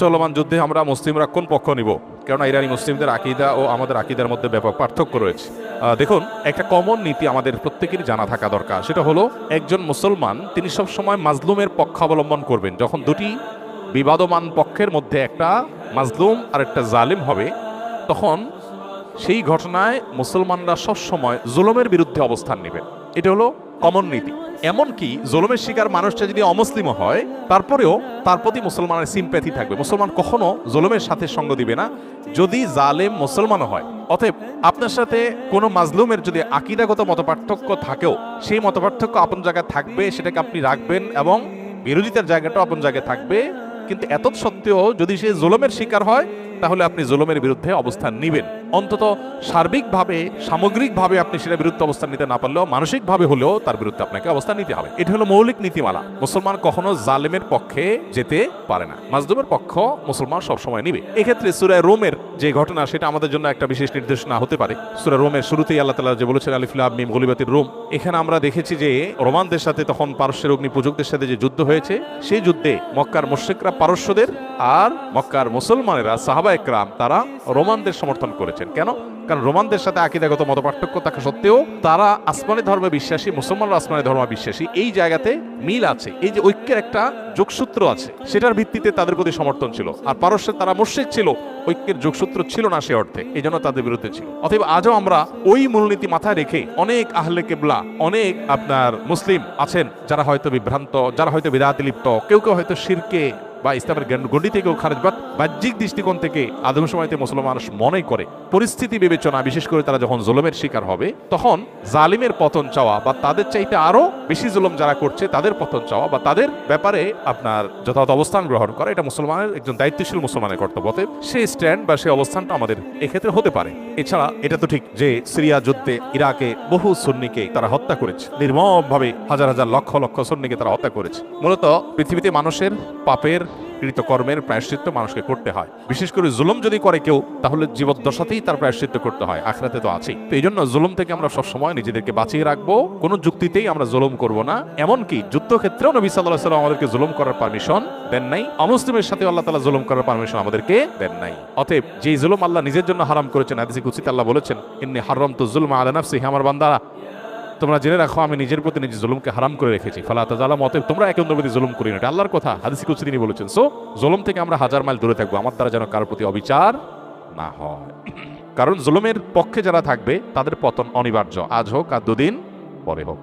চলমান যুদ্ধে আমরা মুসলিমরা কোন পক্ষ নিব? কেননা ইরানি মুসলিমদের আকীদা ও আমাদের আকীদার মধ্যে ব্যাপক পার্থক্য রয়েছে। দেখুন, একটা কমন নীতি আমাদের প্রত্যেকেরই জানা থাকা দরকার। সেটা হলো, একজন মুসলমান তিনি সবসময় মাজলুমের পক্ষ অবলম্বন করবেন। যখন দুটি বিবাদমান পক্ষের মধ্যে একটা মাজলুম আর একটা জালিম হবে, তখন সেই ঘটনায় মুসলমানরা সবসময় জুলুমের বিরুদ্ধে অবস্থান নেবেন। এটা হলো কমন নীতি। এমনকি জুলুমের শিকার মানুষটা যদি অমুসলিমও হয়, তারপরেও তার প্রতি মুসলমানের সিম্প্যাথি থাকবে। মুসলমান কখনো জুলুমের সাথে সঙ্গ দিবে না, যদি জালেম মুসলমানও হয়। অতএব আপনার সাথে কোনো মাজলুমের যদি আকীদাগত মতপার্থক্য থাকেও, সেই মতপার্থক্য আপন জায়গায় থাকবে, সেটাকে আপনি রাখবেন, এবং বিরোধিতার জায়গাটাও আপন জায়গায় থাকবে। কিন্তু এত সত্ত্বেও যদি সে জুলুমের শিকার হয়, তাহলে আপনি জুলুমের বিরুদ্ধে অবস্থান নিবেন। অন্তত সার্বিকভাবে, সামগ্রিকভাবে আপনি সেটা বিরুদ্ধে অবস্থান নিতে না পারলেও মানসিকভাবে হলেও তার বিরুদ্ধে আপনাকে অবস্থান নিতে হবে। এটা হলো মৌলিক নীতিমালা। মুসলমান কখনো জালেমের পক্ষে যেতে পারে না, মাজলুমের পক্ষ মুসলমান সবসময় নিবে। এক্ষেত্রে সূরা রোমের যে ঘটনা, সেটা আমাদের জন্য একটা বিশেষ নির্দেশনা হতে পারে। সূরা রোমের শুরুতেই আল্লাহ তাআলা যে বলেছেন আলিফ লাম মিম গুলিবাতির রোম, এখানে আমরা দেখেছি যে রোমানদের সাথে তখন পারস্যের অগ্নি পূজকদের সাথে যে যুদ্ধ হয়েছে, সেই যুদ্ধে মক্কার মুশরিকরা পারস্যদের আর মক্কার মুসলমানেরা সাহাবা একরাম তারা রোমানদের সমর্থন করেছেন। কেন? কারণ রোমানদের সাথে আকীদাগত মতপার্থক্য থাকা সত্ত্বেও তারা আসমানি ধর্মে বিশ্বাসী, মুসলমানরা আসমানি ধর্মে বিশ্বাসী। এই জায়গাতে মিল আছে, এই যে ঐক্যের একটা যোগসূত্র আছে, সেটার ভিত্তিতে তাদের প্রতি সমর্থন ছিল। আর পারস্যে তারা মুশরিক ছিল, ঐক্যের যোগসূত্র ছিল না সে অর্থে, এই জন্য তাদের বিরুদ্ধে ছিল। অতএব আজও আমরা ওই মূলনীতি মাথায় রেখে অনেক আহলে কিবলা, অনেক আপনার মুসলিম আছেন যারা হয়তো বিভ্রান্ত, যারা হয়তো বিদআতে লিপ্ত, কেউ কেউ হয়তো শিরকে বা ইসলামের গণ্ডি থেকেও খারেজ, বা বাহ্যিক দৃষ্টিকোণ থেকে আদম সময়তে মুসলমান মানুষ মনে করে পরিস্থিতি বিবেচনা, বিশেষ করে তারা যখন জুলুমের শিকার হবে, তখন জালিমের পতন চাওয়া বা তাদের চাইতে আরো বেশি জুলুম যারা করছে তাদের পতন চাওয়া বা তাদের ব্যাপারে আপনার যথাযথ অবস্থান গ্রহণ করা, এটা মুসলমানের, একজন দায়িত্বশীল মুসলমানের কর্তব্য। সেই স্ট্যান্ড বা সেই অবস্থানটা আমাদের এক্ষেত্রে হতে পারে। এছাড়া এটা তো ঠিক যে সিরিয়া যুদ্ধে ইরাকে বহু সুন্নিকে তারা হত্যা করেছে, নির্মমভাবে হাজার হাজার লক্ষ লক্ষ সুন্নিকে তারা হত্যা করেছে। মূলত পৃথিবীতে মানুষের পাপের কৃতকর্মের প্রায়শ্চিত্ত মানুষকে করতে হয়। বিশেষ করে জুলুম যদি করে কেউ, তাহলে জীবদ্দশাতেই তার প্রায়শ্চিত্ত করতে হয়, আখিরাতে তো আছেই। তো এই জন্য জুলুম থেকে আমরা সবসময় নিজেদেরকে বাঁচিয়ে রাখবো, কোনো যুক্তিতেই আমরা জুলুম করব না। এমনকি যুদ্ধক্ষেত্রেও নবী সাল্লাল্লাহু আলাইহি ওয়াসাল্লাম আমাদেরকে জুলুম করার পারমিশন দেন নাই, অমুসলিমের সাথে আল্লাহ তাআলা জুলুম করার পারমিশন আমাদেরকে দেন নাই। অতএব যেই জুলুম আল্লাহ নিজের জন্য হারাম করেছেন, হাদিসে কুদসিতে আল্লাহ বলেছেন, ইন্নী হারামতু যুলমা আলা নাফসি, হে আমার বান্দারা, তোমরা জেনে রাখো আমি নিজের প্রতি নিজে জুলুমকে হারাম করে রেখেছি। ফালা তাযালামু, অতএব তোমরা একে অন্যের প্রতি জুলুম করি না। এটা আল্লাহর কথা, হাদিসে কুদসি তিনি বলেছেন। সো জুলুম থেকে আমরা হাজার মাইল দূরে থাকবো, আমার দ্বারা যেন কারোর প্রতি অবিচার না হয়। কারণ জুলুমের পক্ষে যারা থাকবে তাদের পতন অনিবার্য, আজ হোক আর দুদিন পরে হোক।